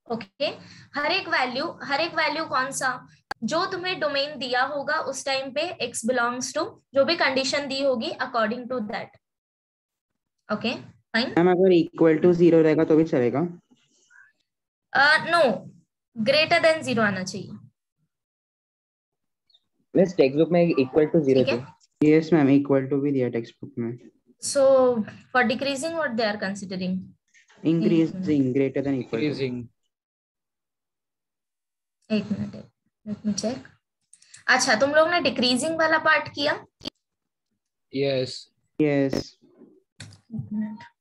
Okay, हर एक value कौन सा, जो तुम्हें डोमेन दिया होगा उस टाइम पे x बिलोंग्स टू, जो भी कंडीशन दी होगी according to that. Okay fine. Ma'am अगर इक्वल टू 0 रहेगा तो भी चलेगा? नो, ग्रेटर देन 0 आना चाहिए। मिस टेक्स्ट बुक में इक्वल टू 0 ठीक है, थी। यस मैम, इक्वल टू भी दिया टेक्स्ट बुक में। So for decreasing what they are considering? Increasing greater than equal to. Increasing. एक मिनट, लेट मी चेक। अच्छा, तुम लोग ने डिक्रीजिंग वाला पार्ट किया? यस। यस। एक मिनट।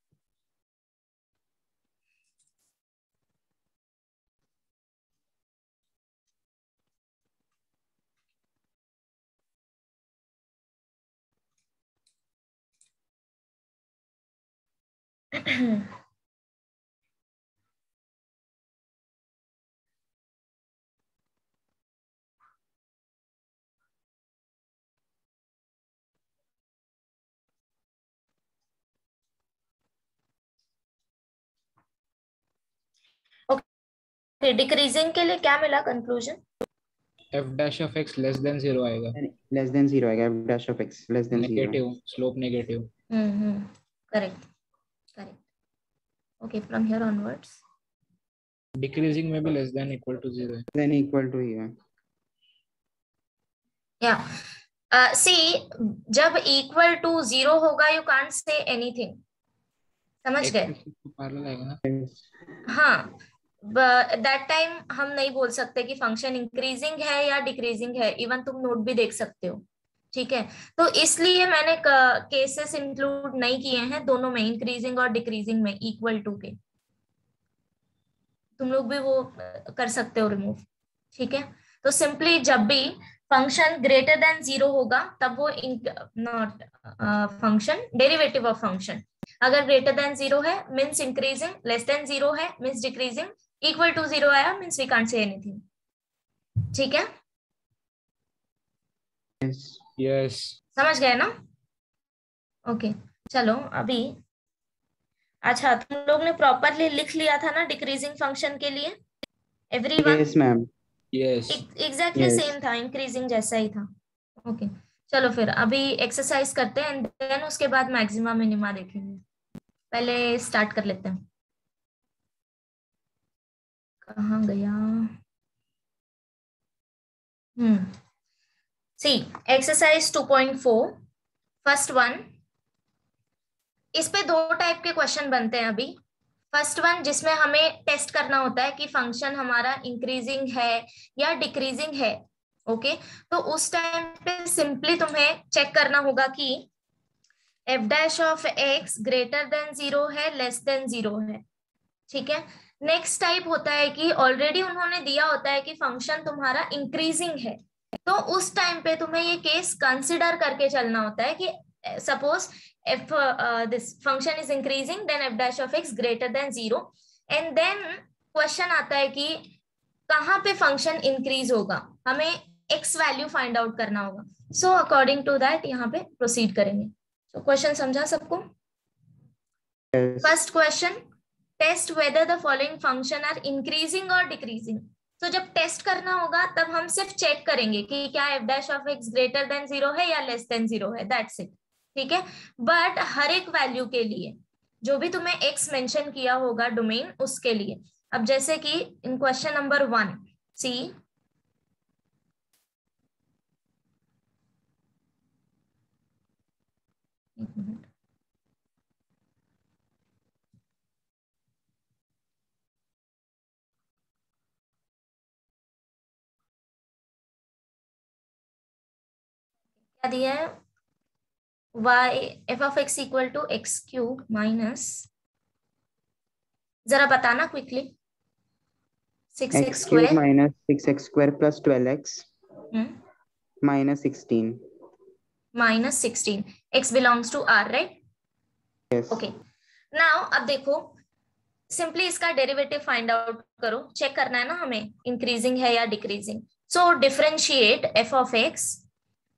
डिक्रीजिंग के लिए क्या मिला conclusion? F dash of X less than 0 आएगा। लेस देन 0 आएगा, f dash of x less than 0। Negative slope, negative. Correct correct. Okay, from here onwards decreasing में भी लेस देन इक्वल टू 0 है। देन इक्वल टू ही है। या सी, जब equal to 0 होगा you can't say anything, समझ गए? पैरेलल आएगा ना। हाँ, दैट टाइम हम नहीं बोल सकते कि फंक्शन इंक्रीजिंग है या डिक्रीजिंग है, इवन तुम नोट भी देख सकते हो। ठीक है, तो इसलिए मैंने केसेस इंक्लूड नहीं किए हैं दोनों में, इंक्रीजिंग और डिक्रीजिंग में इक्वल टू के। तुम लोग भी वो कर सकते हो रिमूव। ठीक है, तो सिंपली जब भी फंक्शन ग्रेटर देन 0 होगा तब वो not function, derivative of function अगर ग्रेटर देन 0 है मीन्स इंक्रीजिंग, लेस देन 0 है मीन्स डिक्रीजिंग, इक्वल टू 0 आया means we can't say anything. ठीक है, यस। समझ गए ना? ओके, चलो अभी। अच्छा, तुम लोग ने प्रॉपरली लिख लिया था ना डिक्रीजिंग फंक्शन के लिए everyone? Yes ma'am. Yes. Exactly same था, इंक्रीजिंग जैसा ही था। ओके, चलो फिर अभी एक्सरसाइज करते हैं एंड देन उसके बाद मैक्सिमा मिनिमा देखेंगे। पहले स्टार्ट कर लेते हैं। कहाँ गया? सी, एक्सरसाइज 2.4 फर्स्ट वन। इस पे दो टाइप के क्वेश्चन बनते हैं अभी। फर्स्ट वन जिसमें हमें टेस्ट करना होता है कि फंक्शन हमारा इंक्रीजिंग है या डिक्रीजिंग है। ओके, तो उस टाइम पे सिंपली तुम्हें चेक करना होगा कि F dash of x greater than 0 है, लेस देन 0 है। ठीक है, नेक्स्ट टाइप होता है कि ऑलरेडी उन्होंने दिया होता है कि फंक्शन तुम्हारा इंक्रीजिंग है, तो उस टाइम पे तुम्हें ये केस कंसिडर करके चलना होता है कि suppose if this function is increasing then f dash of x greater than 0 and then question आता है कि कहाँ पे फंक्शन इंक्रीज होगा, हमें x वैल्यू फाइंड आउट करना होगा। सो अकॉर्डिंग टू दैट यहाँ पे प्रोसीड करेंगे। तो क्वेश्चन समझा सबको? First question, test whether the following function are increasing और डिक्रीजिंग। तो जब टेस्ट करना होगा तब हम सिर्फ चेक करेंगे कि क्या F dash of x greater than 0 है या लेस देन 0 है, दैट्स इट। ठीक है, बट हर एक वैल्यू के लिए जो भी तुम्हें एक्स मेंशन किया होगा डोमेन, उसके लिए। अब जैसे कि इन क्वेश्चन नंबर 1 सी, एक मिनट, क्या दिया है? y f of x equal to X cube minus, जरा बताना quickly, 6x cube square minus 6x square plus 12x minus 16 minus 16, x belongs to r, right? Yes. Okay, now अब देखो simply इसका derivative find out करो, check करना है ना हमें इंक्रीजिंग है या decreasing. So differentiate f of x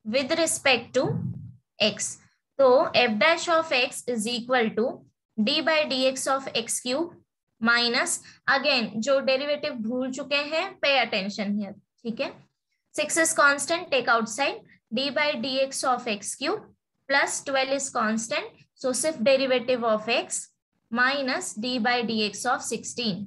with respect to x। तो f dash of x is equal to d by D x of x cube minus again जो derivative भूल चुके हैं पे अटेंशन हियर, ठीक है। 6 is constant, take outside, d by dx of x cube plus 12 is constant, so सिर्फ derivative of x minus d by dx of 16.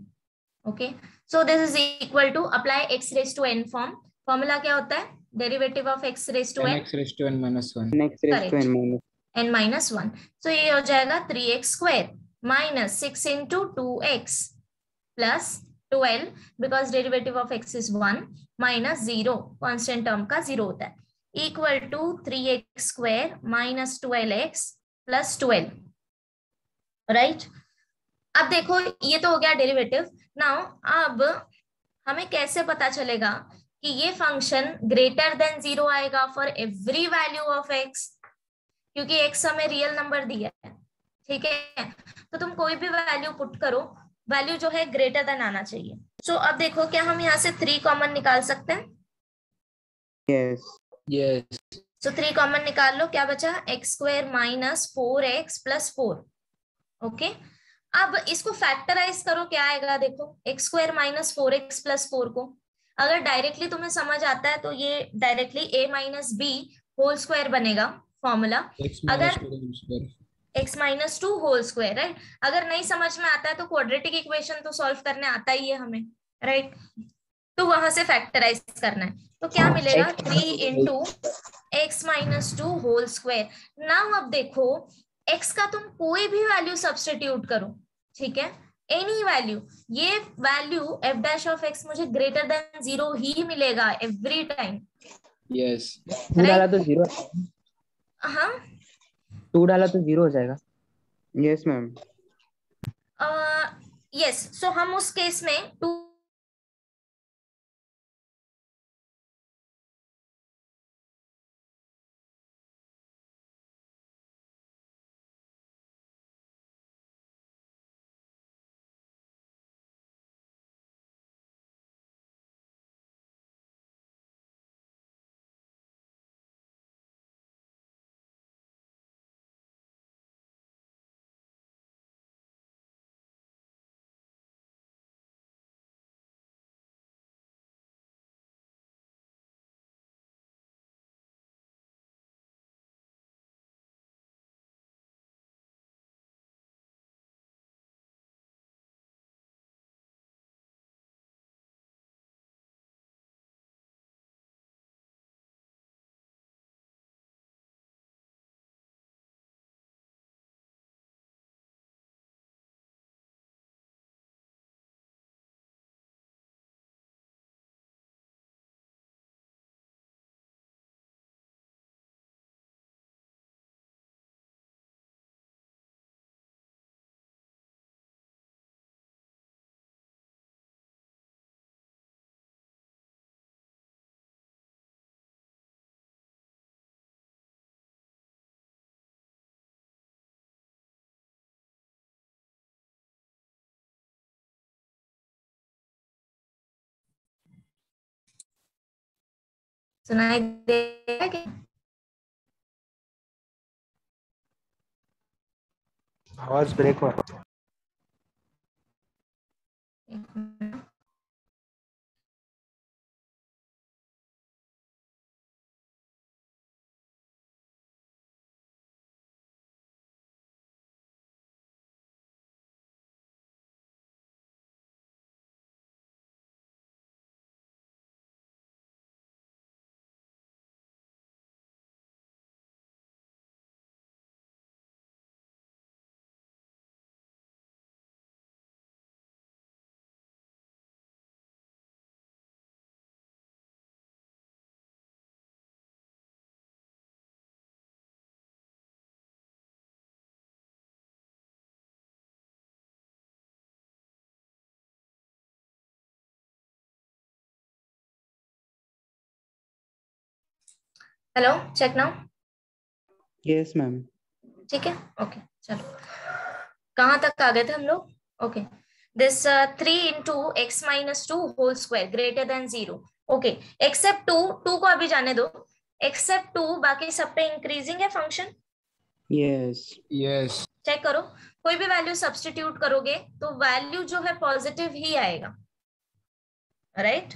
Okay, so this is equal to apply x raised to n form. Formula क्या होता है? Derivative of x raised to n. x raised to n minus 1. x raised to n minus n minus 1. So ये हो जाएगा 3x square minus 6 into 2x plus 12 because derivative of x is 1 minus 0, constant term का 0 होता है, equal to 3x square minus 12x plus 12, right? अब देखो ये तो हो गया डेरिवेटिव। नाउ अब हमें कैसे पता चलेगा कि ये फंक्शन ग्रेटर देन 0 आएगा for every value of x, क्योंकि x हमें रियल नंबर दिया है, ठीक है। तो तुम कोई भी वैल्यू पुट करो, वैल्यू जो है ग्रेटर देन आना चाहिए। सो अब देखो क्या हम यहाँ से 3 कॉमन निकाल सकते हैं? Yes. सो 3 कॉमन निकाल लो, क्या बचा? x square minus 4x plus 4। Okay, अब इसको फैक्टराइज करो, क्या आएगा देखो, x square minus 4x plus 4 को अगर डायरेक्टली तुम्हें समझ आता है तो ये directly a minus B whole square बनेगा फॉर्मूला। अगर x minus 2 whole square, right. अगर नहीं समझ में आता है तो क्वाड्रेटिक इक्वेशन तो सॉल्व करने आता ही है हमें, राइट। तो वहां से फैक्टराइज करना है, तो क्या मिलेगा? 3 into X minus 2 whole square. Now अब देखो x का तुम कोई भी वैल्यू सब्स्टिट्यूट करो, ठीक है, एनी वैल्यू, ये value f dash of x मुझे ग्रेटर देन 0 ही मिलेगा एवरी टाइम। Yes. 2 डाला तो 0, हाँ 2 डाला तो 0 हो जाएगा। yes ma'am. यस, सो हम उस केस में 2 सुनाई देगा क्या? आवाज ब्रेक हो रहा है। Hello, check now. yes ma'am. ठीक है, ओके, चलो कहाँ तक आ गए थे हम लोग? Okay, this 3 into X minus 2 whole square greater than 0। Okay, except 2 को अभी जाने दो, एक्सेप्ट 2 बाकी सब पे इंक्रीजिंग है फंक्शन। yes Yes. चेक करो, कोई भी वैल्यू सब्स्टिट्यूट करोगे तो वैल्यू जो है पॉजिटिव ही आएगा, राइट।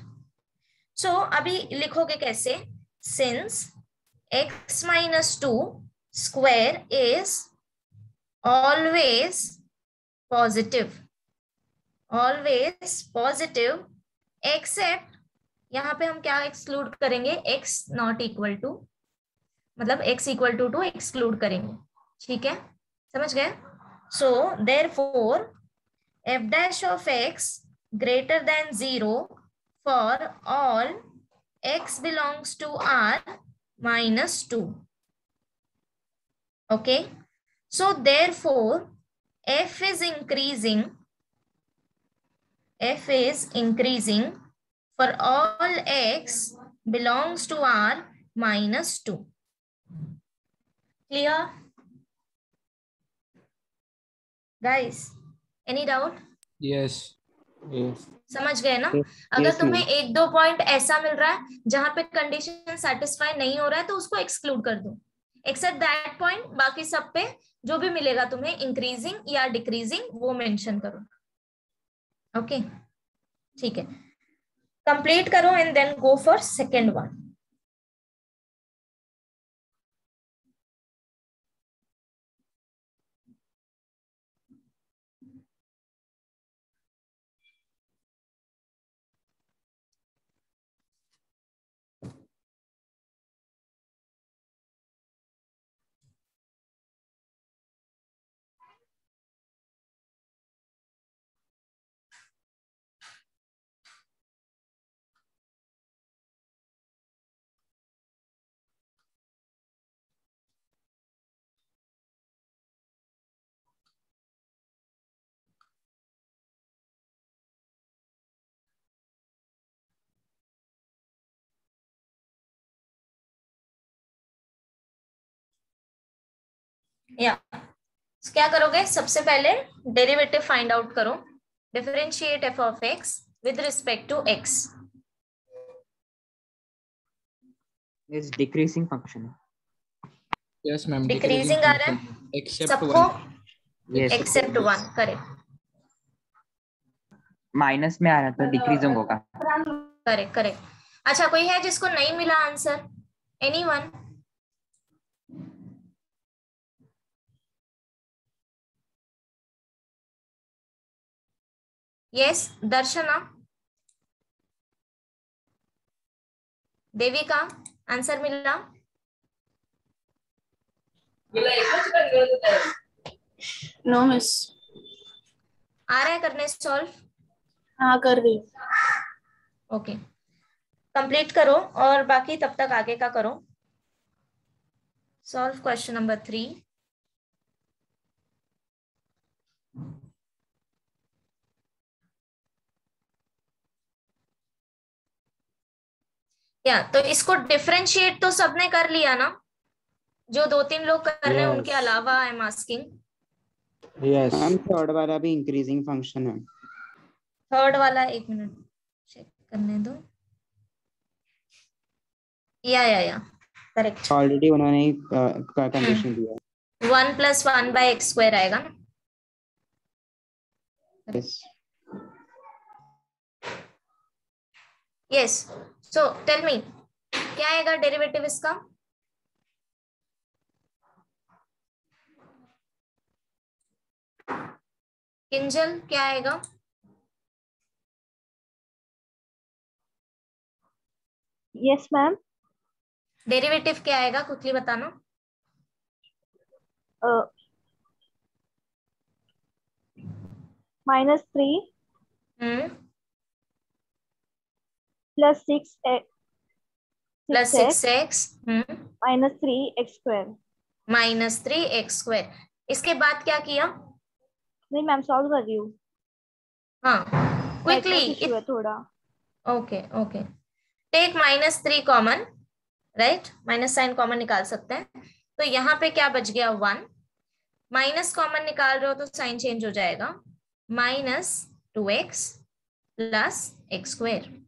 सो अभी लिखोगे कैसे, since x minus 2 square is always positive except, यहाँ पे हम क्या एक्सक्लूड करेंगे, x नॉट इक्वल टू, मतलब x इक्वल टू एक्सक्लूड करेंगे, ठीक है, समझ गए। सो therefore f dash of x greater than 0 for all x belongs to R minus 2. Okay, so therefore f is increasing for all x belongs to R minus 2. Clear guys? Any doubt? Yes. Yes. समझ गए ना। अगर Yes, तुम्हें ma'am. एक दो point ऐसा मिल रहा है जहां पे कंडीशन सेटिस्फाई नहीं हो रहा है तो उसको एक्सक्लूड कर दो, एक्सेप्ट दैट पॉइंट, बाकी सब पे जो भी मिलेगा तुम्हें इंक्रीजिंग या डिक्रीजिंग वो मेंशन करो। ओके ठीक है, कंप्लीट करो and then go for second one. या क्या करोगे, सबसे पहले डेरिवेटिव फाइंड आउट करो, differentiate f of x with respect to x. Is decreasing function. Yes, ma'am. Decreasing आ रहा है Except सबको, one. Yes, except one, correct minus में आ रहा था, डिक्रीजिंग होगा। Correct correct. अच्छा कोई है जिसको नहीं मिला answer, anyone? Yes Darshana, Devika, answer मिला? No miss. आ रहा है करने सॉल्व? हाँ कर रही। ओके कंप्लीट करो और बाकी तब तक आगे का करो। Solve question number 3। या तो इसको डिफरेंशिएट तो सबने कर लिया ना, जो 2-3 लोग कर रहे हैं Yes. उनके अलावा आई am asking. Yes. Ma'am third वाला भी इंक्रीजिंग फंक्शन है। थर्ड वाला एक मिनट चेक करने दो। या करेक्ट, ऑलरेडी उन्होंने कंडीशन दिया है। 1 + 1/x² आएगा ना। Yes. Yes so tell me क्या आएगा डेरिवेटिव इसका? किंजल क्या आएगा? Yes ma'am. डेरिवेटिव क्या आएगा क्विकली बताना। -3 + 6x प्लस 6x -3x²। इसके बाद क्या किया? नहीं मैम सॉल्व कर रही हूँ। हाँ क्विकली इशू है थोड़ा। Okay okay, take -3 common, right, minus sign common निकाल सकते हैं। तो यहाँ पे क्या बच गया 1, माइनस कॉमन निकाल रहे हो तो साइन चेंज हो जाएगा, -2x + x²।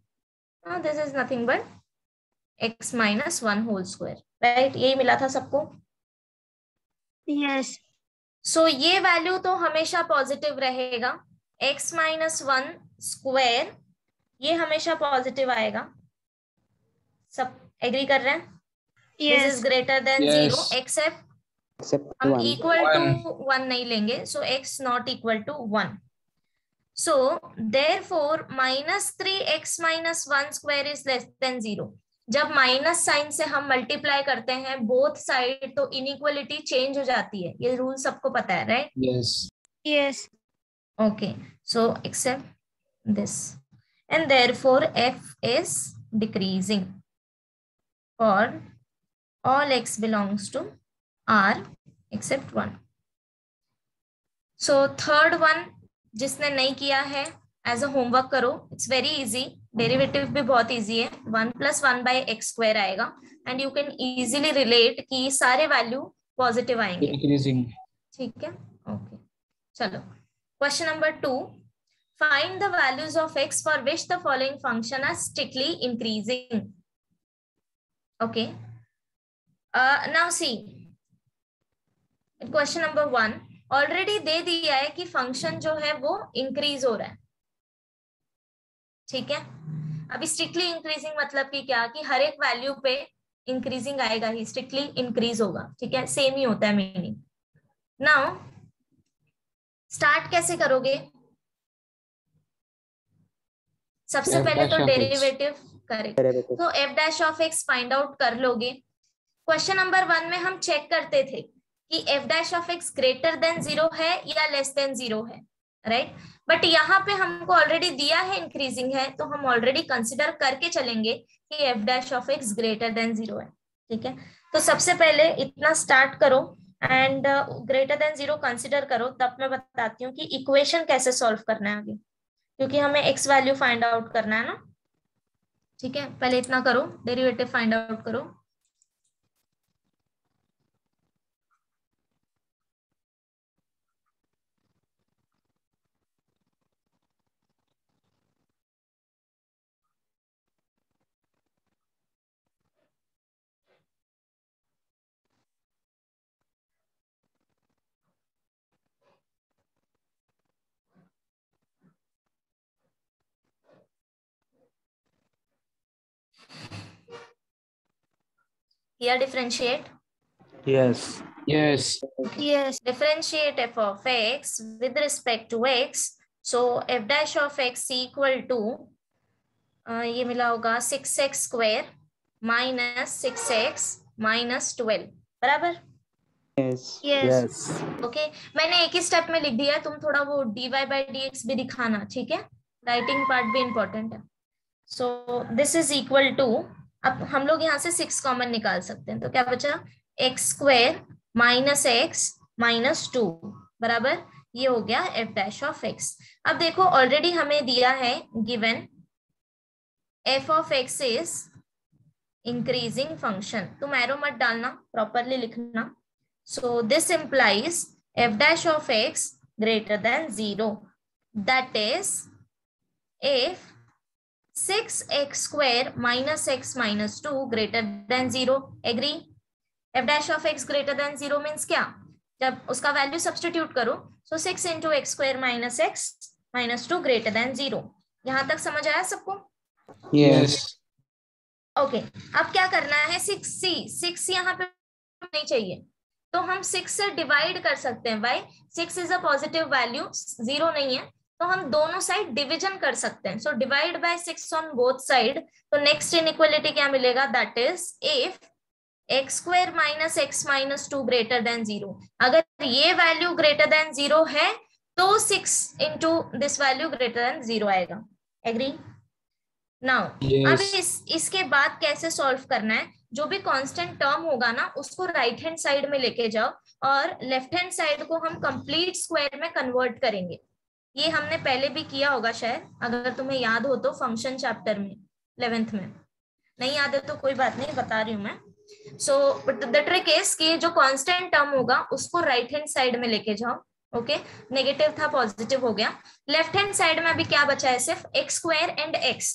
This is nothing but x - 1 whole square, right, यही मिला था सबको। यस सो ये वैल्यू तो हमेशा पॉजिटिव रहेगा, x माइनस 1 स्क्वायर ये हमेशा पॉजिटिव आएगा। सब एग्री कर रहे हैं? This is greater than 0 except हम इक्वल टू 1 नहीं लेंगे, so x not equal to 1। So therefore minus 3x minus 1 square is less than 0। जब माइनस साइन से हम मल्टीप्लाई करते हैं बोथ साइड तो इनइक्वालिटी चेंज हो जाती है, ये रूल सबको पता है, right? Yes. Okay, so accept this and therefore f is decreasing for all x belongs to R except 1। So third one जिसने नहीं किया है एज अ होमवर्क करो, इट्स वेरी इजी, डेरिवेटिव भी बहुत इजी है, 1 + 1 बाय एक्स स्क्वायर आएगा and you can easily relate कि सारे वैल्यू पॉजिटिव आएंगे, ठीक है? ओके, चलो question number 2, find the values of x for which the following function are strictly increasing. Okay, now see question number 1 already दे दिया है कि फंक्शन जो है वो इंक्रीज हो रहा है, ठीक है? अभी स्ट्रिक्टली इंक्रीजिंग मतलब कि क्या, कि हर एक वैल्यू पे इंक्रीजिंग आएगा ही, स्ट्रिक्टली इंक्रीज होगा, ठीक है? सेम ही होता है मीनिंग। नाउ स्टार्ट कैसे करोगे? सबसे पहले तो डेरिवेटिव करेक्ट, तो f dash of x find out कर लोगे। क्वेश्चन नंबर 1 में हम चेक करते थे कि f dash of x greater than 0 है या लेस देन 0 है, राइट? बट यहाँ पे हमको ऑलरेडी दिया है इंक्रीजिंग है, तो हम ऑलरेडी कंसिडर करके चलेंगे कि f dash of x greater than 0 है, ठीक है? तो सबसे पहले इतना स्टार्ट करो एंड ग्रेटर देन 0 कंसिडर करो, तब मैं बताती हूँ कि इक्वेशन कैसे सॉल्व करना है आगे, क्योंकि हमें x वैल्यू फाइंड आउट करना है ना, ठीक है? पहले इतना करो, डेरिवेटिव फाइंड आउट करो। Here differentiate. Yes. Differentiate f of x with respect to x. So f dash of x equal to ये मिला होगा 6x square minus 6x minus 12, बराबर? Yes. Okay, मैंने एक ही स्टेप में लिख दिया, तुम थोड़ा वो dy by dx भी दिखाना, ठीक है? राइटिंग पार्ट भी इंपॉर्टेंट है। So this is equal to, अब हम लोग यहाँ से 6 कॉमन निकाल सकते हैं, तो क्या बचा? x square minus x minus 2 बराबर ये हो गया f डैश ऑफ x। अब देखो ऑलरेडी हमें दिया है given f of x is increasing function, तुम एरो मत डालना, प्रॉपरली लिखना। So this implies f dash of x greater than 0, that is if 6x square minus x minus 2 greater than 0, agree? f dash of x greater than 0 means क्या? जब उसका value substitute करो, so 6 into x square minus x minus 2 greater than 0। यहाँ तक समझ आया सबको? Yes. Okay, अब क्या करना है? 6 यहाँ पे नहीं चाहिए, तो हम 6 से डिवाइड कर सकते हैं। भाई 6 इज अ पॉजिटिव वैल्यू, 0 नहीं है, तो हम दोनों साइड डिवीजन कर सकते हैं। So divide by 6 on both side, तो नेक्स्ट इनइक्वालिटी क्या मिलेगा? That is if x square minus x minus 2 greater than 0, अगर ये वैल्यू ग्रेटर देन 0 है तो 6 into this value greater than 0 आएगा। एग्री? नाउ अब इसके बाद कैसे सॉल्व करना है? जो भी कांस्टेंट टर्म होगा ना उसको राइट हैंड साइड में लेके जाओ और लेफ्ट हैंड साइड को हम कंप्लीट स्क्वायर में कन्वर्ट करेंगे। ये हमने पहले भी किया होगा शायद, अगर तुम्हें याद हो तो, फंक्शन चैप्टर में 11th में। नहीं याद है तो कोई बात नहीं, बता रही हूँ मैं। सो द ट्रिक इज कि जो कांस्टेंट टर्म होगा उसको राइट हैंड साइड में लेके जाओ। ओके, नेगेटिव था पॉजिटिव हो गया। लेफ्ट हैंड साइड में अभी क्या बचा है? सिर्फ एक्स स्क्वायर एंड एक्स,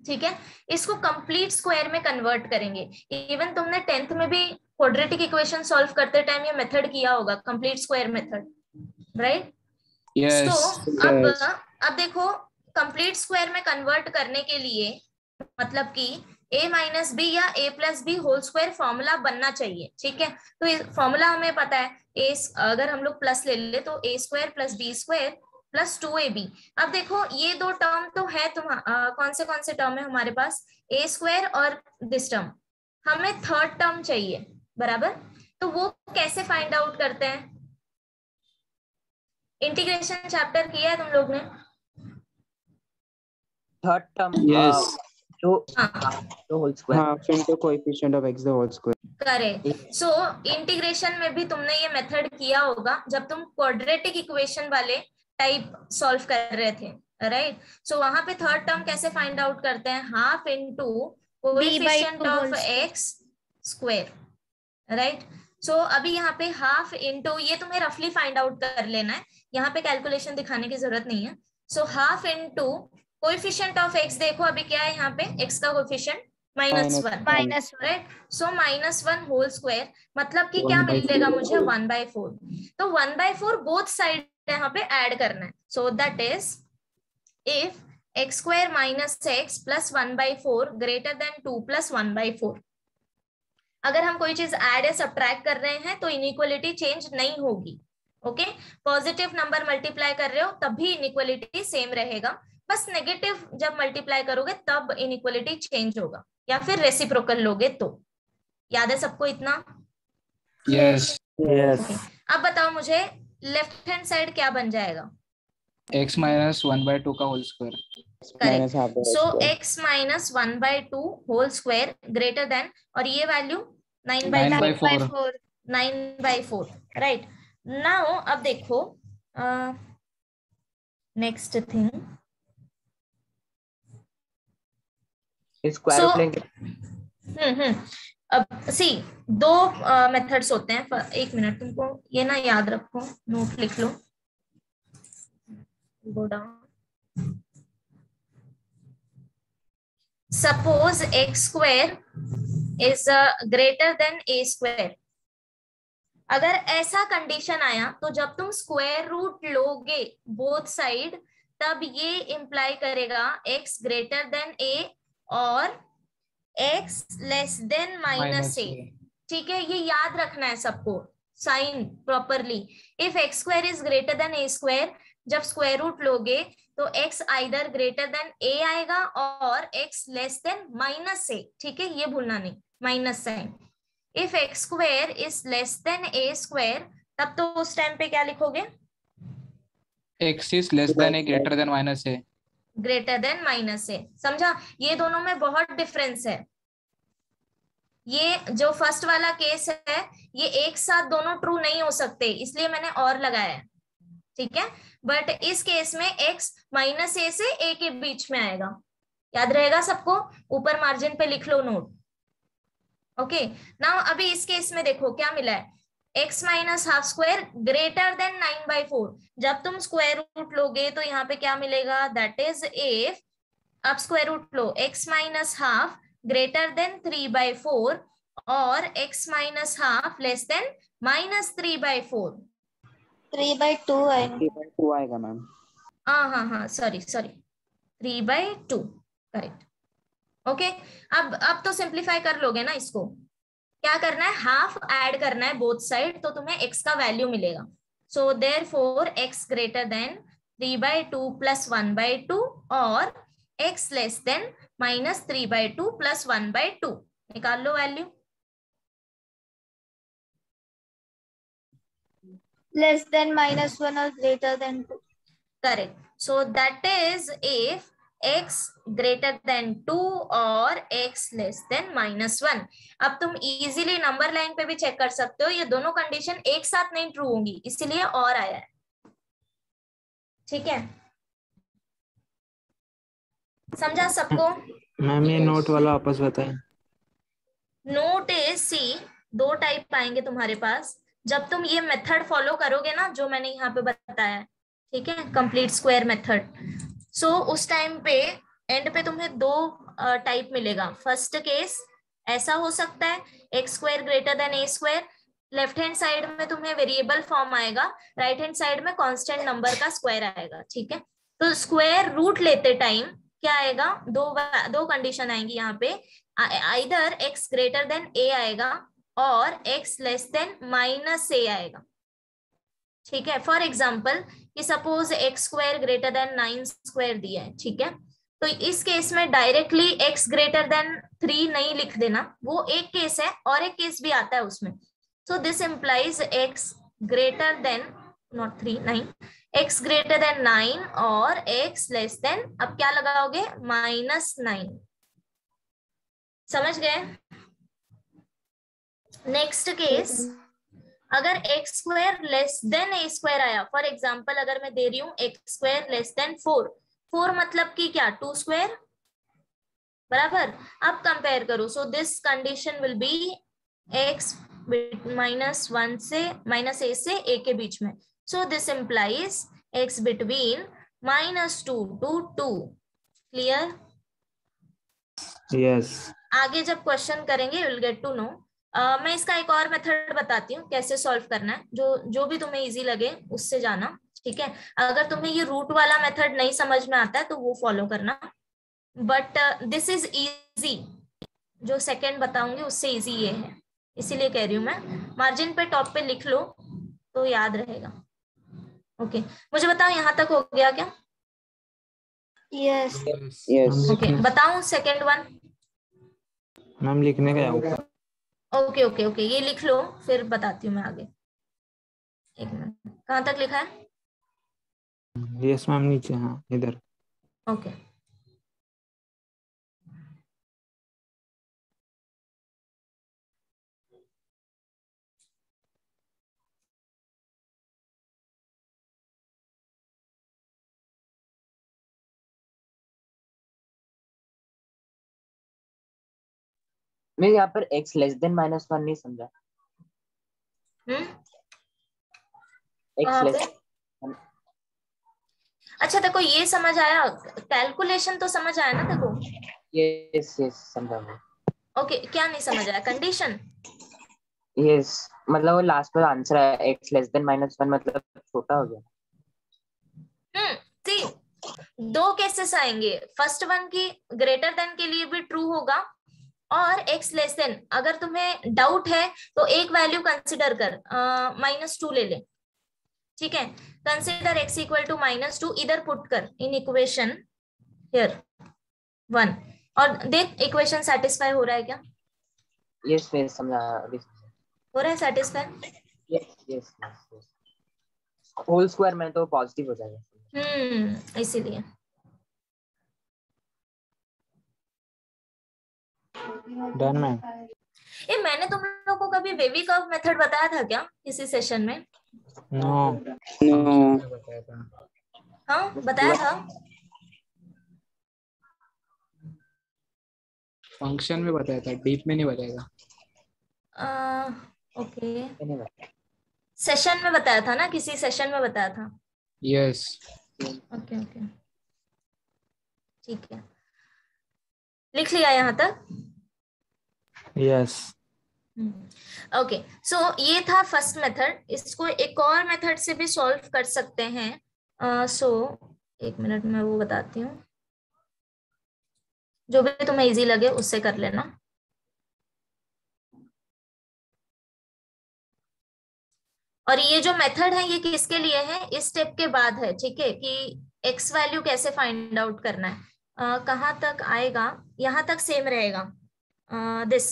ठीक है? इसको कंप्लीट स्क्वायर में कन्वर्ट करेंगे। इवन तुमने 10th में भी क्वाड्रेटिक इक्वेशन सॉल्व करते टाइम ये मेथड किया होगा, complete square method, right? Yes. तो अब देखो, कंप्लीट स्क्वायर में कन्वर्ट करने के लिए मतलब कि a माइनस बी या a plus B whole square formula बनना चाहिए, ठीक है? तो फॉर्मूला हमें पता है, a अगर हम लोग प्लस ले ले तो a square plus B square plus 2ab। अब देखो ये दो टर्म तो है, कौन से टर्म है हमारे पास, a स्क्वायर और दिस टर्म, हमें थर्ड टर्म चाहिए, बराबर? तो वो कैसे फाइंड आउट करते हैं? इंटीग्रेशन चैप्टर किया है तुम लोग ने? Third term Yes. जो whole square half into coefficient of x the whole square. Correct. So integration में भी तुमने ये मेथड किया होगा जब तुम क्वाड्रेटिक इक्वेशन वाले टाइप सॉल्व कर रहे थे, राइट? सो वहां पे थर्ड टर्म कैसे फाइंड आउट करते हैं? Half into coefficient of x square, right? So अभी यहाँ पे हाफ इनटू, ये तुम्हें रफली फाइंड आउट कर लेना है, यहाँ पे कैलकुलेशन दिखाने की जरूरत नहीं है। So half into coefficient of x, देखो अभी क्या है यहाँ पे, x का कोएफिशिएंट -1, राइट? सो -1 होल स्क्वायर, मतलब कि क्या मिलेगा मुझे? 1/4। तो 1/4 बोथ साइड यहाँ पे ऐड करना है। So that is if x square minus x plus 1/4 greater than 2 plus 1/4, अगर हम कोई चीज ऐड या सब्ट्रैक्ट कर रहे हैं तो इनइक्वालिटी चेंज नहीं होगी, ओके? पॉजिटिव नंबर मल्टीप्लाई कर रहे हो तब भी इनइक्वालिटी सेम रहेगा, बस नेगेटिव जब मल्टीप्लाई करोगे तब इनइक्वालिटी चेंज होगा, या फिर रेसिप्रोकल लोगे तो। याद है सबको इतना? Yes. Yes. Okay. अब बताओ मुझे लेफ्ट हैंड साइड क्या बन जाएगा? X minus 1/2 का whole square. Minus half the whole सो square. x minus 1/2 whole square greater than, और ये वैल्यू 9/4। 9/4, राइट? नाउ अब देखो नेक्स्ट थिंग, स्क्वायर रूट लेंगे। अब सी दो मेथड्स होते हैं, एक मिनट, तुमको ये ना याद रखो, नोट लिख लो, go down. Suppose x square is greater than a square, अगर ऐसा कंडीशन आया तो जब तुम स्क्वायर रूट लोगे बोथ साइड, तब ये इंप्लाई करेगा x ग्रेटर देन a और x less than minus a, ठीक है? ये याद रखना है सबको, sign properly. If x square is greater than a square, जब स्क्वायर रूट लोगे तो x either greater than a आएगा और x less than minus a, ठीक है? ये भूलना नहीं, minus sign. If x square is less than a square, तब तो उस टाइम पे क्या लिखोगे? X is less than a greater than minus a। Greater than minus a, समझा? ये दोनों में बहुत डिफरेंस है। ये जो फर्स्ट वाला केस है, ये एक साथ दोनों ट्रू नहीं हो सकते, इसलिए मैंने और लगाया है, ठीक है? बट इस केस में x माइनस ए से a के बीच में आएगा, याद रहेगा सबको? ऊपर मार्जिन पे लिख लो नोट, ओके? नाउ अभी इस केस में देखो क्या मिला है, x minus half square greater then 9/4। जब तुम स्क्वायर रूट लोगे तो यहाँ पे क्या मिलेगा? दैट इज इफ, अब स्क्वायर रूट लो, x minus half greater than 3/4 और x minus half less than minus 3/4। 3/2 है। 3/2 आएगा मैम। हाँ, सॉरी 3/2, करेक्ट, ओके? अब तो सिंप्लीफाई कर लोगे ना इसको। क्या करना है? हाफ ऐड करना है बोथ साइड, तो तुम्हें x का वैल्यू मिलेगा। So therefore x greater then 3/2 plus 1/2 और x less than minus 3/2 plus 1/2, निकाल लो वैल्यू। लेस देन -1 और greater than 2। Correct. So that is if x greater then 2 और x लेस देन -1। अब तुम इजीली नंबर लाइन पे भी check कर सकते हो, ये दोनों कंडीशन एक साथ नहीं ट्रू होंगी, इसलिए और आया है, ठीक है? समझा सबको? मैम ये नोट वाला वापस बताएं। नोट इज सी, दो टाइप आएंगे तुम्हारे पास जब तुम ये मेथड फॉलो करोगे ना, जो मैंने यहाँ पे बताया, ठीक है? Complete square method. सो उस टाइम पे एंड पे तुम्हें दो टाइप मिलेगा। फर्स्ट केस ऐसा हो सकता है एक्स स्क्वायर ग्रेटर देन ए स्क्वायर, लेफ्ट हैंड साइड में तुम्हें वेरिएबल फॉर्म आएगा, राइट हैंड साइड में कांस्टेंट नंबर का स्क्वायर आएगा, ठीक है। तो स्क्वायर रूट लेते टाइम क्या आएगा, दो कंडीशन आएंगी यहाँ पे, आइदर एक्स ग्रेटर देन ए आएगा और एक्स लेस देन माइनस ए आएगा, ठीक है। फॉर एग्जाम्पल कि suppose x square greater then 9 square दिया है, ठीक है, तो इस केस में डायरेक्टली एक्स ग्रेटर देन 3 नहीं लिख देना, वो एक केस है, और एक केस भी आता है उसमें। So this implies x greater than not 3 9, x greater than 9 और एक्स लेस देन, अब क्या लगाओगे, -9, समझ गए। नेक्स्ट केस, अगर एक्स स्क्वायर लेस देन ए स्क्वायर आया, फॉर एग्जाम्पल अगर मैं दे रही हूँ एक्स स्क्वायर लेस देन 4 मतलब कि क्या 2 स्क्वायर बराबर। अब कंपेयर करो, so this condition will be x -1 से -a से a के बीच में, so this implies x between -2 to 2, clear. Yes. आगे जब क्वेश्चन करेंगे you'll get to know। मैं इसका एक और मेथड बताती हूँ कैसे सॉल्व करना है, जो भी तुम्हें इजी लगे उससे जाना, ठीक है। अगर तुम्हें ये रूट वाला मेथड नहीं समझ में आता है तो वो फॉलो करना, बट दिस इज इजी, जो सेकंड बताऊंगी उससे इजी ये है, इसीलिए कह रही हूँ मैं। मार्जिन पे टॉप पे लिख लो तो याद रहेगा। ओके, मुझे बताओ यहाँ तक हो गया क्या? यस। यस। ओके, बताऊं सेकंड वन? मैम लिखने का ऊपर। ओके ओके ओके, ये लिख लो फिर बताती हूँ मैं आगे। एक मिनट, कहाँ तक लिखा है? यस मैम, नीचे, हाँ इधर। ओके, मैं यहाँ पर x लेस देन -1 नहीं समझा। x लेस, अच्छा देखो ये समझ आया, कैलकुलेशन तो समझ आया ना देखो। यस यस समझा मैं। ओके, क्या नहीं समझ आया? कंडीशन। यस, मतलब वो लास्ट में आंसर है x लेस देन -1, मतलब छोटा हो गया। सी दो केसेस आएंगे, फर्स्ट वन की ग्रेटर देन के लिए भी ट्रू होगा, और x लेस देन, अगर तुम्हें डाउट है तो एक वैल्यू कंसिडर कर, -2 ले ले, ठीक है। कंसिडर x इक्वल टू -2, इधर पुट कर इन इक्वेशन हियर 1, और देख इक्वेशन सेटिस्फाई हो रहा है क्या? यस मैं समझा अभी। हो रहा है satisfy? Yes yes yes, whole square में तो पॉजिटिव हो जाएगा। इसीलिए डन मैम। ये मैंने तुम लोगों को कभी बेबी कर्व मेथड बताया था क्या किसी सेशन में? नो। नो। बताया था। हाँ बताया था। फंक्शन में बताया था, डीप में नहीं बताया था। ओके, सेशन में बताया था ना, किसी सेशन में बताया था। यस। ओके ओके, ठीक है, लिख लिया यहाँ तक? यस। ओके, सो ये था फर्स्ट मेथड। इसको एक और मेथड से भी सॉल्व कर सकते हैं। सो एक मिनट में वो बताती हूँ, जो भी तुम्हें इजी लगे उससे कर लेना। और ये जो मेथड है ये किसके लिए है, इस स्टेप के बाद है, ठीक है, कि एक्स वैल्यू कैसे फाइंड आउट करना है। कहाँ तक आएगा, यहाँ तक सेम रहेगा, दिस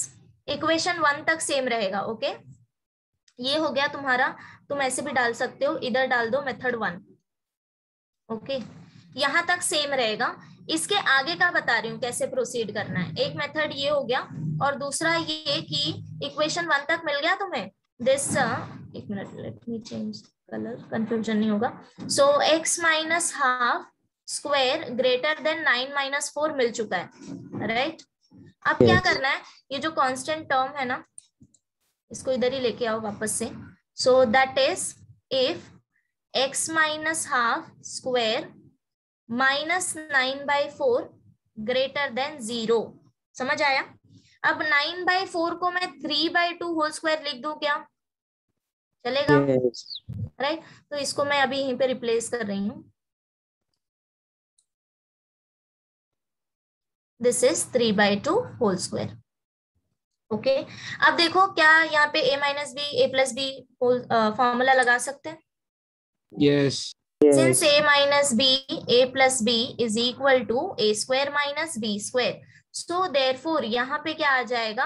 इक्वेशन 1 तक सेम रहेगा। ओके, ये हो गया तुम्हारा, तुम ऐसे भी डाल सकते हो, इधर डाल दो मेथड 1। ओके, यहाँ तक सेम रहेगा। इसके आगे का बता रही हूँ कैसे प्रोसीड करना है। एक मेथड ये हो गया, और दूसरा ये कि इक्वेशन 1 तक मिल गया तुम्हें, दिस एक मिनट, लेट मी चेंज कलर, कंफ्यूजन नहीं होगा। सो x minus half square greater then 9 - 4 मिल चुका है, राइट। अब क्या करना है, ये जो कांस्टेंट टर्म है ना, इसको इधर ही लेके आओ वापस से। So that is if x minus half square -9/4 greater than 0, समझ आया? अब 9/4 को मैं 3/2 होल स्क्वायर लिख दूं क्या, चलेगा? Yes. राइट, तो इसको मैं अभी यहीं पे रिप्लेस कर रही हूँ. This is 3/2 whole square. Okay, अब देखो क्या यहाँ पे a minus B A plus B formula लगा सकते हैं? Yes. Since a minus b, a plus b is equal to a square minus b square. So therefore यहाँ पे क्या आ जाएगा?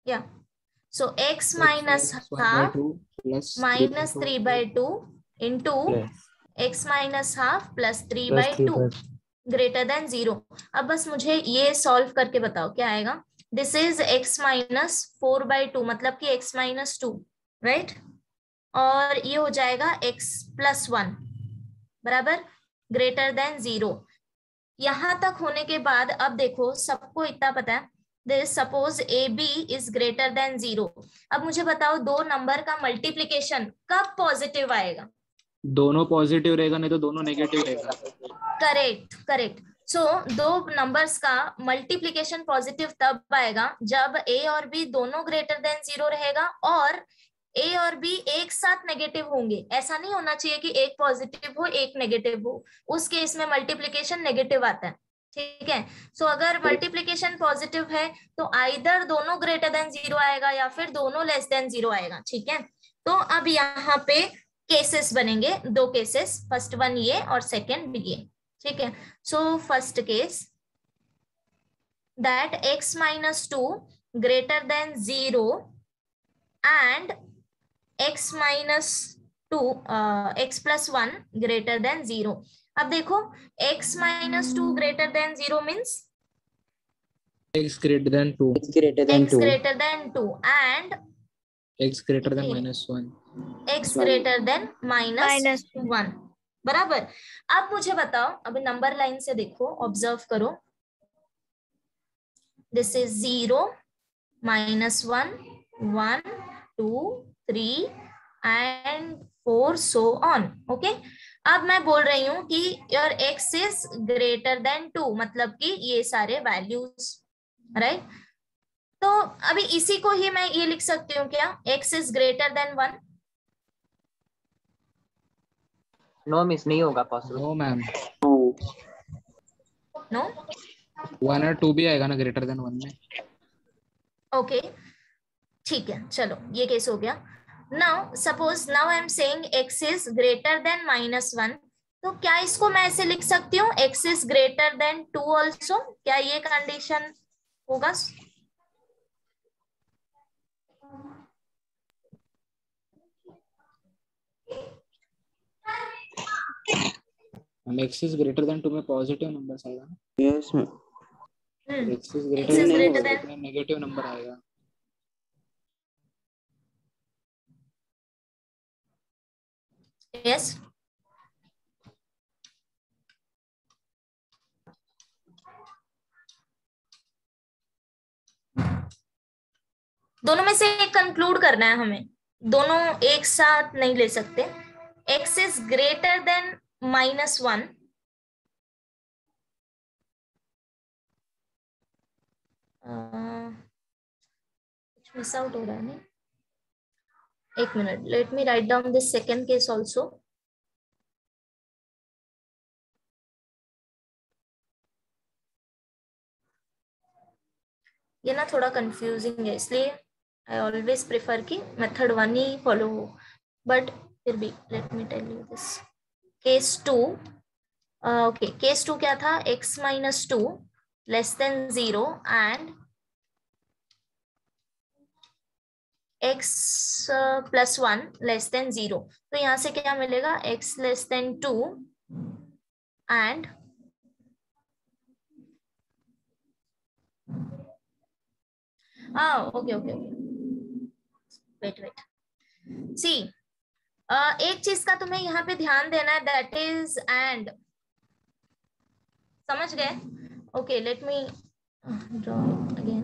Yeah. So x minus half minus 3/2 into x minus half plus 3/2 greater than 0. अब बस मुझे ये solve करके बताओ क्या आएगा. दिस इज x minus 4/2 मतलब कि x minus 2, राइट? और ये हो जाएगा x plus 1 बराबर ग्रेटर देन 0. यहां तक होने के बाद अब देखो सबको इतना पता है. This suppose A B is greater than 0. अब मुझे बताओ दो नंबर का मल्टीप्लीकेशन कब पॉजिटिव आएगा? दोनों पॉजिटिव रहेगा, नहीं तो दोनों नेगेटिव रहेगा. Correct correct. सो दो नंबर्स का मल्टीप्लीकेशन पॉजिटिव तब आएगा जब ए और बी दोनों ग्रेटर देन 0 रहेगा और ए और बी एक साथ नेगेटिव होंगे. ऐसा नहीं होना चाहिए कि एक पॉजिटिव हो एक नेगेटिव हो. उस केस में मल्टीप्लीकेशन नेगेटिव आता है. ठीक है. सो अगर मल्टीप्लीकेशन पॉजिटिव है तो आइदर दोनों ग्रेटर देन 0 आएगा या फिर दोनों लेस देन 0 आएगा. ठीक है. तो अब यहाँ पे केसेस बनेंगे, दो केसेस, फर्स्ट वन ये और सेकेंड ये. ठीक है. So first case that x minus 2 greater than 0 and x minus 2 x plus 1 greater than 0. अब देखो x minus 2 greater than 0 means X greater than 2. X greater than x 2. greater than 2 and X greater than -1. x greater than minus 1. बराबर. अब मुझे बताओ, अभी number line से देखो, observe करो. This is 0 -1 1 2 3 and 4 so on. Okay. अब मैं बोल रही हूं कि your x is greater then 2 मतलब कि ये सारे वैल्यूज, राइट? तो अभी इसी को ही मैं ये लिख सकती हूँ क्या, x is greater than 1? No miss, नहीं होगा पॉसिबल. No ma'am, no. 1 और 2 भी आएगा ना ग्रेटर देन 1 में. ओके ठीक है, चलो ये केस हो गया. Now suppose now I am saying x is greater than -1. तो क्या इसको मैं ऐसे लिख सकती हूँ x is greater then 2 also? क्या ये कंडीशन होगा? हम x is greater than 2 में पॉजिटिव नंबर आएगा ना. Yes, ma'am. x is greater than 2 में नेगेटिव नंबर आएगा. यस. दोनों में से एक कंक्लूड करना है हमें, दोनों एक साथ नहीं ले सकते. x इज ग्रेटर देन -1 कुछ मिस आउट हो रहा है नहीं. एक मिनट, let me write down this second case also. ये ना थोड़ा कंफ्यूजिंग है, इसलिए आई ऑलवेज प्रेफर कि मेथड 1 ही फॉलो हो. बट फिर भी let me tell you this. Case 2, ओके, केस 2 क्या था? x minus 2 less than 0 and x plus 1 less than 0. तो यहां से क्या मिलेगा? x less than 2 and okay okay wait सी, एक चीज का तुम्हें यहाँ पे ध्यान देना है, दैट इज एंड. समझ गए? Okay let me draw again.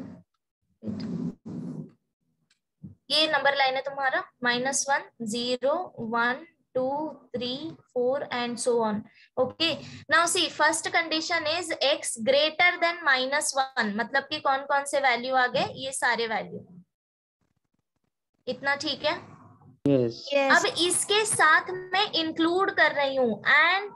ये नंबर लाइन है तुम्हारा -1 0 1 2 3 4 and so on. Okay, now C first condition is x greater than -1, मतलब कि कौन कौन से वैल्यू आ गए, ये सारे वैल्यू। इतना ठीक है? यस। अब इसके साथ मैं इंक्लूड कर रही हूं and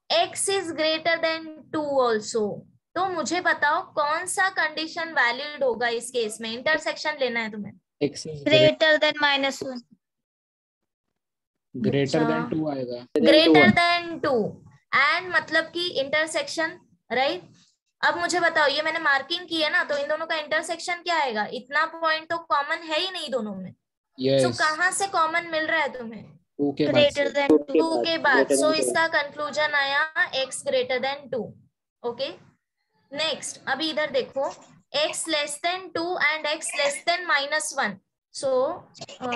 x is greater then 2 also. तो मुझे बताओ कौन सा कंडीशन वैलिड होगा इस केस में? इंटरसेक्शन लेना है तुम्हें। x is greater than -1। greater than 2 आएगा। ग्रेटर देन 2 एंड मतलब कि इंटरसेक्शन, राइट? अब मुझे बताओ, ये मैंने मार्किंग की है ना, तो इन दोनों का इंटरसेक्शन क्या आएगा? इतना पॉइंट तो कॉमन है ही नहीं दोनों में। सो कहां से कॉमन मिल रहा है तुम्हें? 2 के बाद ग्रेटर देन 2 के बाद। सो इसका कंक्लूजन आया x greater then 2। Okay, next अभी इधर देखो, x less than 2 and x less than -1। सो -1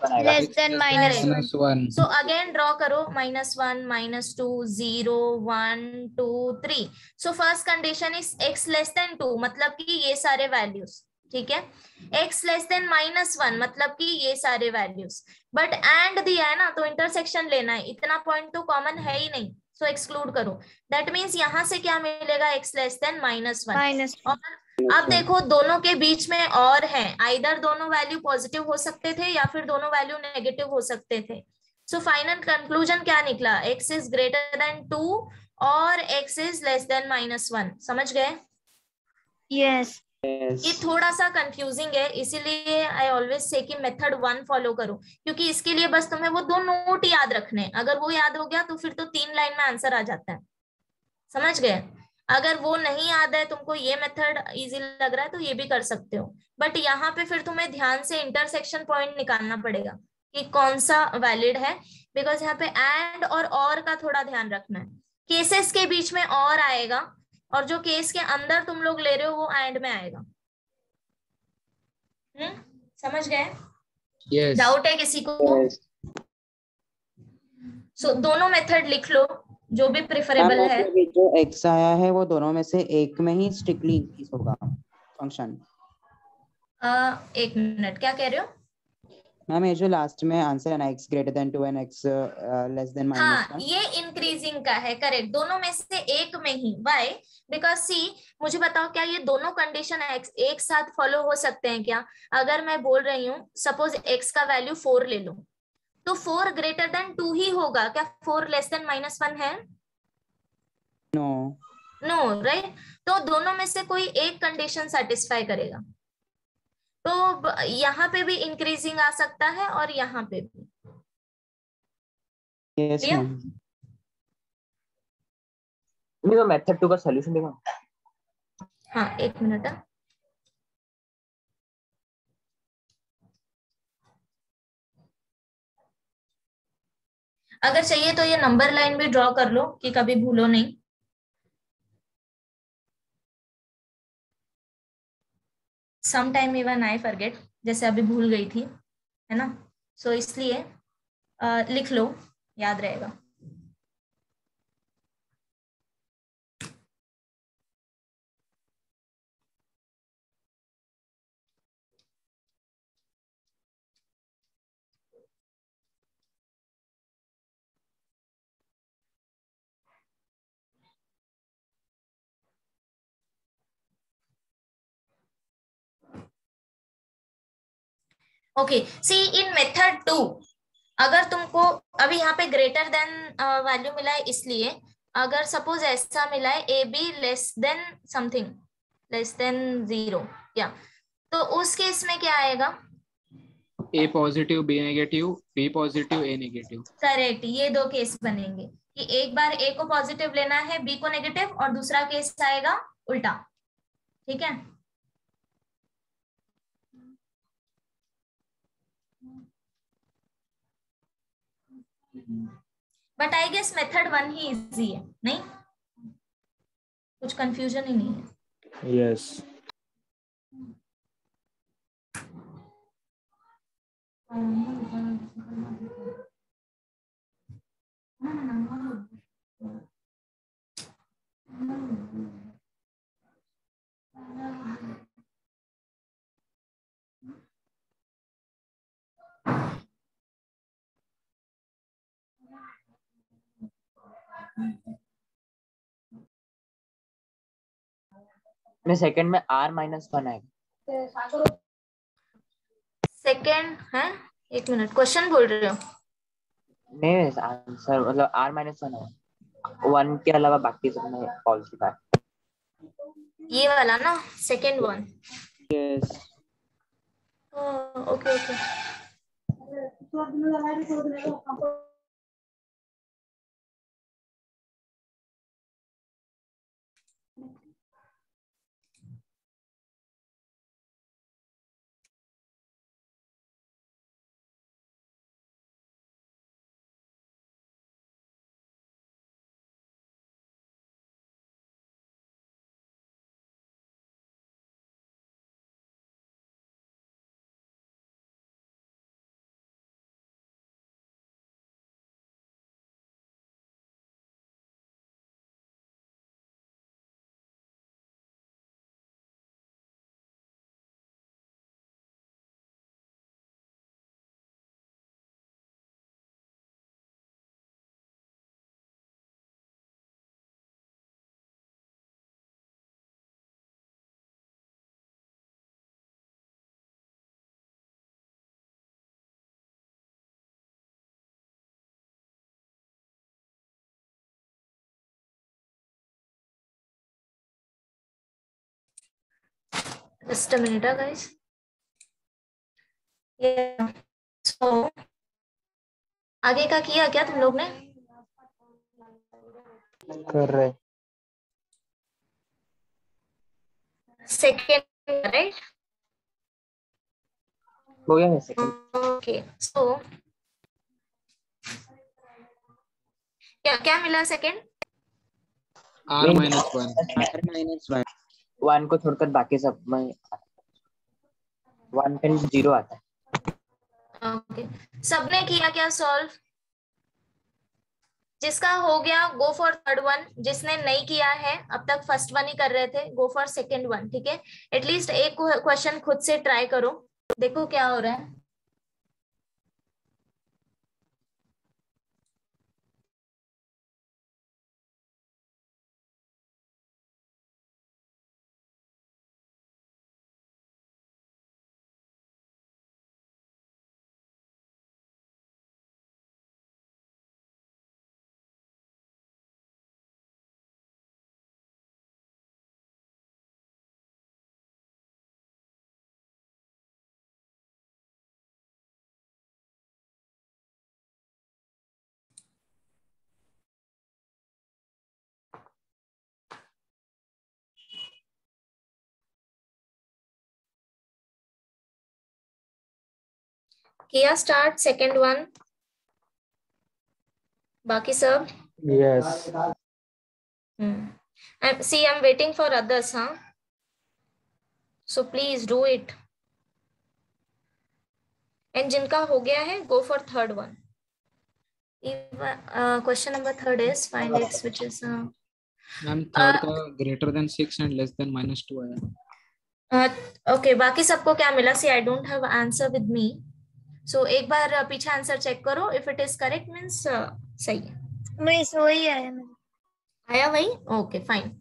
आएगा। Less than -1। So again draw करो, -1 -2 0 1 2 3। So first condition is x less than 2, मतलब कि ये सारे वैल्यूज, ठीक है? x लेस देन -1 मतलब कि ये सारे वैल्यूज, बट एंड दिया है ना, तो इंटरसेक्शन लेना है। इतना पॉइंट तो कॉमन है ही नहीं, सो एक्सक्लूड करो। दैट मीन्स यहाँ से क्या मिलेगा? x less than -1। और अब देखो दोनों के बीच में और है, आइदर दोनों वैल्यू पॉजिटिव हो सकते थे या फिर दोनों वैल्यू नेगेटिव हो सकते थे। सो फाइनल कंक्लूजन क्या निकला? x इज ग्रेटर देन 2 और x इज लेस देन -1। समझ गए? यस। ये थोड़ा सा कंफ्यूजिंग है, इसीलिए आई ऑलवेज से कि मेथड 1 फॉलो करो, क्योंकि इसके लिए बस तुम्हें वो 2 नोट याद रखने हैं। अगर वो याद हो गया तो फिर तो 3 लाइन में आंसर आ जाता है। समझ गए? अगर वो नहीं याद है, तुमको ये मेथड इजी लग रहा है तो ये भी कर सकते हो, बट यहाँ पे फिर तुम्हें ध्यान से इंटरसेक्शन पॉइंट निकालना पड़ेगा कि कौन सा वैलिड है, बिकॉज यहाँ पे एंड और का थोड़ा ध्यान रखना है। केसेस के बीच में और आएगा, और जो केस के अंदर तुम लोग ले रहे हो वो एंड में आएगा। समझ गए? yes डाउट है किसी को? सो दोनों मेथड लिख लो, जो भी प्रेफरेबल है। जो x आया है वो दोनों में से एक में ही स्ट्रिक्टली इंक्रीज होगा फंक्शन। एक मिनट, क्या कह रहे हो? मैम ये जो लास्ट में आंसर है ना, x greater then 2 and x less than -1, हाँ, ये इंक्रीजिंग का है, करेक्ट। दोनों में से एक में ही। व्हाई? बिकॉज सी, मुझे बताओ क्या ये दोनों कंडीशन एक साथ फॉलो हो सकते हैं क्या? अगर मैं बोल रही हूँ सपोज x का वैल्यू 4 ले लो, तो 4 ग्रेटर देन 2 ही होगा क्या? 4 लेस देन -1 है? No no, right? तो दोनों में से कोई एक कंडीशन सेटिस्फाई करेगा। तो यहाँ पे भी इंक्रीजिंग आ सकता है और यहाँ पे भी। Yes ma'am. तो मेथड 2 का सॉल्यूशन देखो। हाँ, एक मिनट है। अगर चाहिए तो ये नंबर लाइन भी ड्रॉ कर लो कि कभी भूलो नहीं। Some time even I forget, जैसे अभी भूल गई थी, है ना? सो इसलिए लिख लो, याद रहेगा। ओके, सी इन मेथड 2, अगर तुमको अभी यहाँ पे ग्रेटर देन वैल्यू मिला है, इसलिए अगर सपोज ऐसा मिला है A be less than something, less than 0, या तो उस केस में क्या आएगा? a positive b negative, b positive a negative. Correct, ये 2 केस बनेंगे कि एक बार a को पॉजिटिव लेना है, b को नेगेटिव, और दूसरा केस आएगा उल्टा। ठीक है? बट आई गेस मेथड 1 ही इजी है, नहीं? कुछ कंफ्यूजन ही नहीं है। यस। मैं सेकंड में r -1 आएगा। सेकंड है, एक मिनट, क्वेश्चन बोल रहे हो? नहीं आंसर मतलब r -1 है, 1 के अलावा बाकी सब में पॉजिटिव है। ये वाला ना, second one? Yes. Okay okay. Just a minute guys. So आगे का किया क्या तुम लोग ने? कर रहे। Second right? हो गया सेकंड। ओके सो क्या क्या मिला सेकंड? r -1। r -1। 1 को छोड़कर बाकी सब में 1 पे 0 आता है। ओके, सबने किया क्या सॉल्व? जिसका हो गया गो फॉर थर्ड वन, जिसने नहीं किया है अब तक फर्स्ट वन ही कर रहे थे, गो फॉर सेकंड वन। ठीक है, एटलीस्ट एक क्वेश्चन खुद से ट्राई करो, देखो क्या हो रहा है। किया स्टार्ट सेकंड वन, बाकी सब? Yes. See, I'm waiting for others, huh? So please do it. And जिनका हो गया है, go for third one. Question number third is find x which is ma'am third का greater than 6 and less than -2 आया। Okay, बाकी सबको क्या मिला? See I don't have answer with me, so एक बार पीछे आंसर चेक करो, if it is correct means सही है। मिस वही आया आया वही? Okay fine.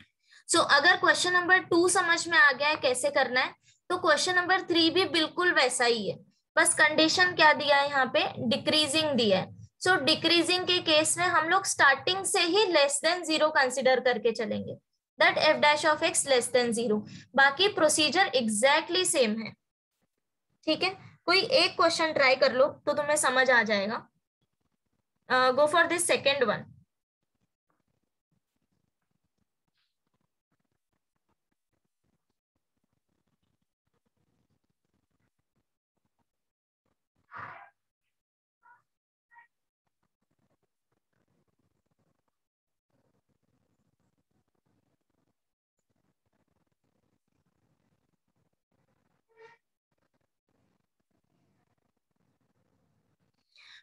सो अगर क्वेश्चन नंबर 2 समझ में आ गया है कैसे करना है, तो क्वेश्चन नंबर 3 भी बिल्कुल वैसा ही है, बस कंडीशन क्या दिया है यहाँ पे? डिक्रीजिंग दिया है। सो डिक्रीजिंग के केस में हम लोग स्टार्टिंग से ही लेस देन 0 कंसिडर करके चलेंगे, that f dash of x less than 0। बाकी प्रोसीजर एग्जैक्टली सेम है। ठीक है, कोई एक क्वेश्चन ट्राई कर लो तो तुम्हें समझ आ जाएगा। Go for this second one.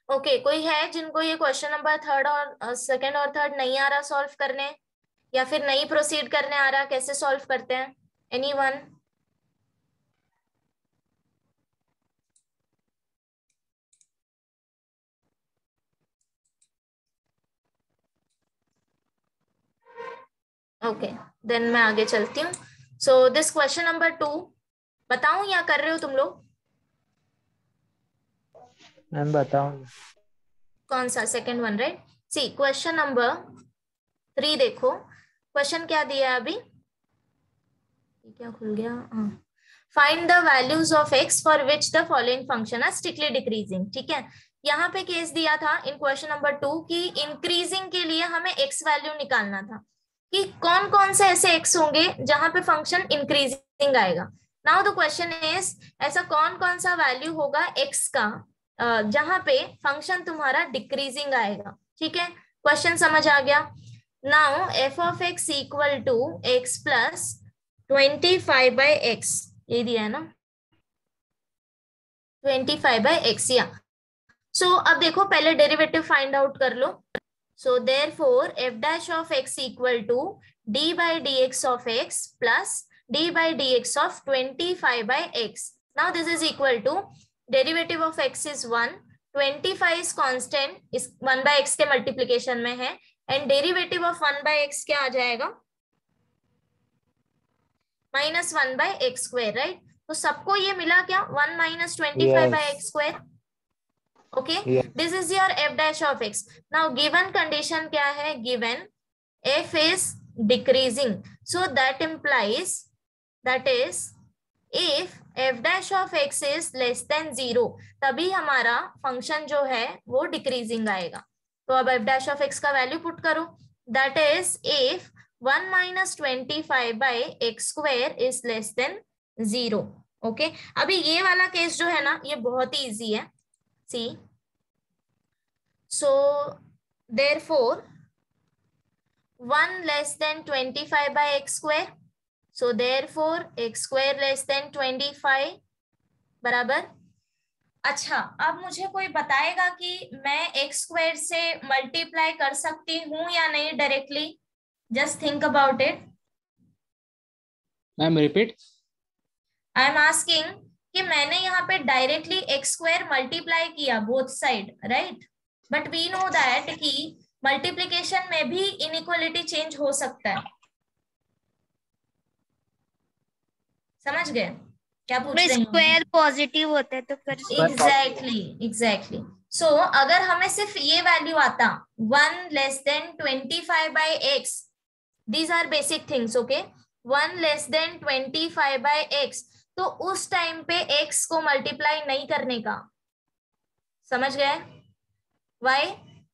Okay, कोई है जिनको ये क्वेश्चन नंबर थर्ड और सेकंड और थर्ड नहीं आ रहा सॉल्व करने, या फिर नहीं प्रोसीड करने आ रहा, कैसे सॉल्व करते हैं? एनीवन? ओके, देन मैं आगे चलती हूँ. सो दिस क्वेश्चन नंबर 2 बताऊं या कर रहे हो तुम लोग? मैम बताओ. कौन सा? Second one, right? See question number 3 देखो. क्वेश्चन क्या दिया है अभी? क्या खुल गया? Find the values of x for which the following function are strictly decreasing. ठीक है, यहाँ पे केस दिया था इन क्वेश्चन नंबर 2 कि इंक्रीजिंग के लिए हमें एक्स वैल्यू निकालना था कि कौन कौन से ऐसे एक्स होंगे जहां पे फंक्शन इंक्रीजिंग आएगा. नाउ द क्वेश्चन इज, ऐसा कौन कौन सा वैल्यू होगा एक्स का जहां पे फंक्शन तुम्हारा डिक्रीजिंग आएगा. ठीक है, क्वेश्चन समझ आ गया. Now F of X equal to X plus 25/x, ये दिया है ना, 25/x. या सो अब देखो पहले डेरिवेटिव फाइंड आउट कर लो. So therefore f dash of x equal to d/dx of x plus d/dx of 25/x. now this is equal to derivative of x is 1, 25 is constant, इस 1/x के multiplication में है, and derivative of 1/x क्या आ जाएगा? -1/x², right? तो सबको ये मिला क्या? 1 - 25/x². Okay, this is your f dash of x. Now given condition क्या है? Given f is decreasing, so that implies, that is if f dash of x is less than 0, तभी हमारा function जो है वो डिक्रीजिंग आएगा. तो अब f dash of x का वैल्यू पुट करो. that is if 1 - 25/x² is less than 0. Okay, अभी ये वाला केस जो है ना, ये बहुत ही इजी है. सी, so therefore 1 less than 25/x², so therefore x² less than 25 बराबर. अच्छा, अब मुझे कोई बताएगा कि मैं x² से मल्टीप्लाई कर सकती हूँ या नहीं directly? Just think about it. Ma'am repeat. I am asking कि मैंने यहाँ पे डायरेक्टली x² मल्टीप्लाई किया both side, right? But we know that कि मल्टीप्लिकेशन में भी इनइक्वालिटी चेंज हो सकता है. समझ गए क्या पूछ रही हूँ? स्क्वायर पॉजिटिव होता है तो फिर एग्जैक्टली. सो अगर हमें सिर्फ ये वैल्यू आता 1 less than 25/x, these are basic things, okay? 1 less than 25/x, तो उस टाइम पे x को मल्टीप्लाई नहीं करने का. समझ गए? Why?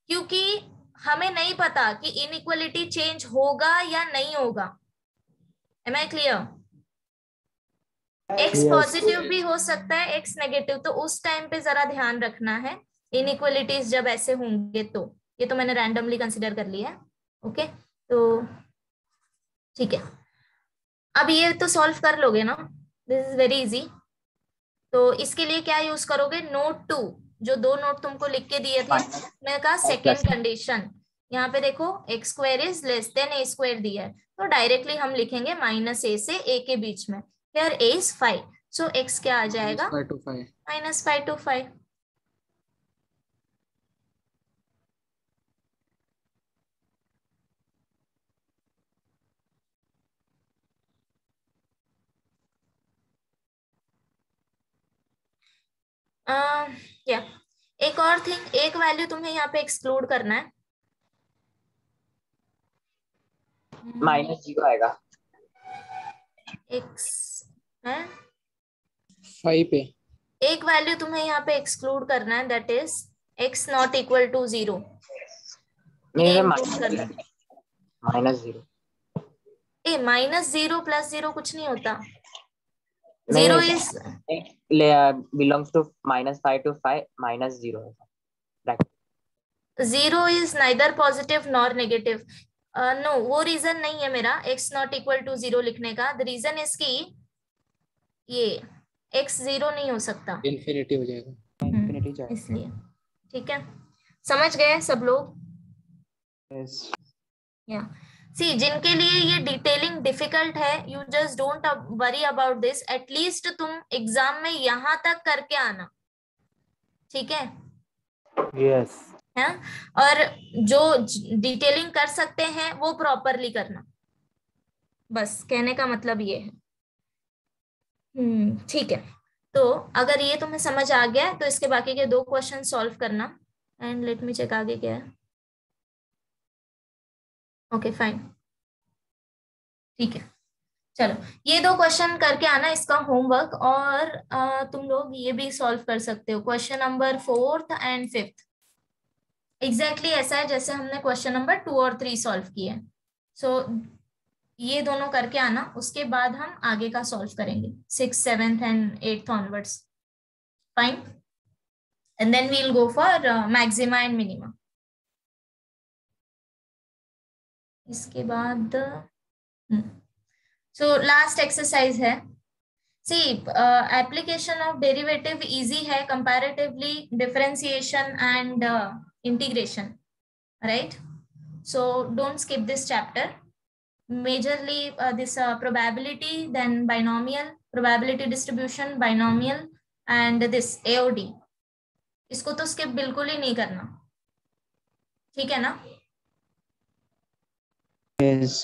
क्योंकि हमें नहीं पता कि इनइक्वालिटी चेंज होगा या नहीं होगा. Am I clear? x positive भी हो सकता है, x नेगेटिव, तो उस टाइम पे जरा ध्यान रखना है इनइक्वालिटीज जब ऐसे होंगे. तो ये तो मैंने रैंडमली कंसीडर कर लिया है. ओके, तो ठीक है, अब ये तो सॉल्व कर लोगे ना? This is very easy. तो इसके लिए क्या यूज करोगे? नोट 2, जो 2 नोट तुमको लिख के दिए थे, मैंने कहा सेकेंड कंडीशन. यहाँ पे देखो x² is less then a² दिया है, तो डायरेक्टली हम लिखेंगे -a से a के बीच में. Here a is 5, so x क्या आ जाएगा? -5 to 5. -5 to 5. या एक और थिंग, एक वैल्यू तुम्हें यहाँ पे एक्सक्लूड करना है. -0 आएगा. x है 5 पे एक वैल्यू तुम्हें यहाँ पे एक्सक्लूड करना है, that is x not equal to 0. नहीं, -0. ए -0 + 0 कुछ नहीं होता. 0 इज belongs to -5 to 5, -0 है. 0 is neither positive nor negative. No, वो रीजन नहीं है मेरा x नॉट इक्वल टू 0 लिखने का. द रीजन इज कि ये x 0 नहीं हो सकता, इन्फिनिटी हो जाएगा. इंफिनिटी जाएगा. इसलिए. ठीक है, समझ गए सब लोग? Yes. या सी, जिनके लिए ये डिटेलिंग डिफिकल्ट है, you just don't worry about this. At least तुम एग्जाम में यहाँ तक करके आना. ठीक है? Yes. है, और जो डिटेलिंग कर सकते हैं वो प्रॉपरली करना. बस कहने का मतलब ये है। ठीक है, तो अगर ये तुम्हें समझ आ गया है तो इसके बाकी के 2 क्वेश्चन सॉल्व करना। एंड लेट मी चेक आगे क्या है। ओके फाइन, ठीक है, चलो ये 2 क्वेश्चन करके आना इसका होमवर्क। और तुम लोग ये भी सॉल्व कर सकते हो, question number 4th and 5th exactly ऐसा है जैसे हमने क्वेश्चन नंबर 2 और 3 सॉल्व किए। सो ये दोनों करके आना, उसके बाद हम आगे का सॉल्व करेंगे 6th 7th and 8th onwards. Fine, and then we will go for maxima and minima. इसके बाद सो लास्ट एक्सरसाइज है। See application of derivative easy है comparatively differentiation and integration, right? So don't skip this chapter. Majorly this probability, then binomial, probability distribution, binomial, and this AOD. इसको तो skip बिल्कुल ही नहीं करना, ठीक है ना? Yes.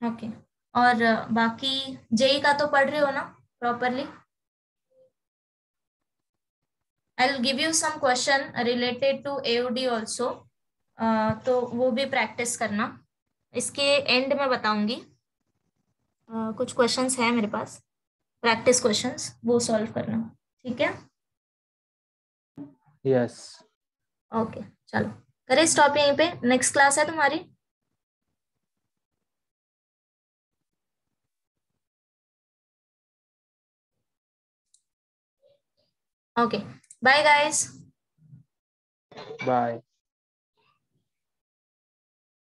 ओके, और बाकी जेई का तो पढ़ रहे हो ना properly? I'll give you some question related to AOD also, तो वो भी प्रैक्टिस करना। इसके एंड में बताऊंगी। कुछ क्वेश्चंस हैं मेरे पास, प्रैक्टिस क्वेश्चंस, वो सॉल्व करना, ठीक है? यस। ओके चलो करें स्टॉप यहीं पे। नेक्स्ट क्लास है तुम्हारी? Okay bye guys. बाय।